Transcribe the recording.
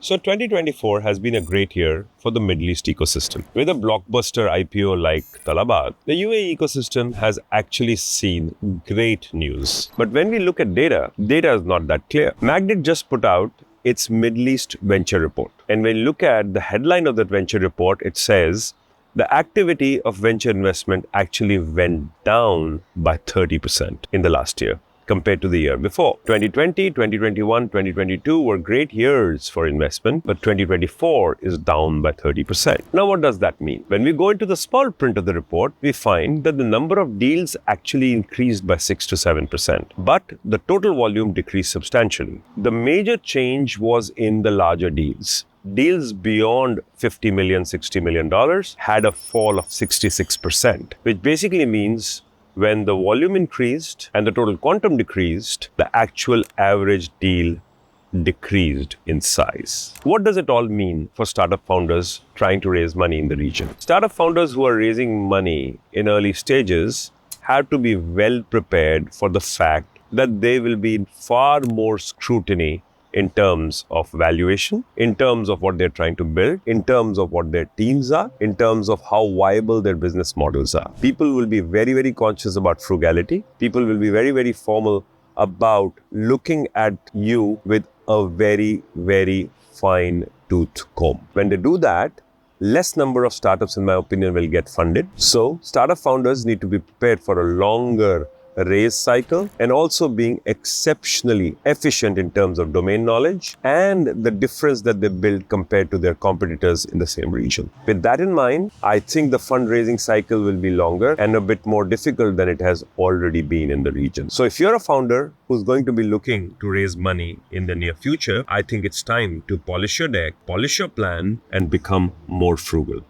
So 2024 has been a great year for the Middle East ecosystem. With a blockbuster IPO like Talabat, the UAE ecosystem has actually seen great news. But when we look at data is not that clear. Magnet just put out its Middle East venture report. And when you look at the headline of that venture report, it says the activity of venture investment actually went down by 30% in the last year compared to the year before. 2020, 2021, 2022 were great years for investment, but 2024 is down by 30%. Now, what does that mean? When we go into the small print of the report, we find that the number of deals actually increased by 6 to 7%, but the total volume decreased substantially. The major change was in the larger deals. Deals beyond $50 million, $60 million had a fall of 66%, which basically means when the volume increased and the total quantum decreased, the actual average deal decreased in size. What does it all mean for startup founders trying to raise money in the region? Startup founders who are raising money in early stages have to be well prepared for the fact that they will be in far more scrutiny in terms of valuation, in terms of what they're trying to build, in terms of what their teams are, in terms of how viable their business models are. People will be very, very conscious about frugality. People will be very, very formal about looking at you with a very, very fine tooth comb. When they do that, less number of startups, in my opinion, will get funded. So startup founders need to be prepared for a longer raise cycle and also being exceptionally efficient in terms of domain knowledge and the difference that they build compared to their competitors in the same region. With that in mind, I think the fundraising cycle will be longer and a bit more difficult than it has already been in the region. So if you're a founder who's going to be looking to raise money in the near future, I think it's time to polish your deck, polish your plan, and become more frugal.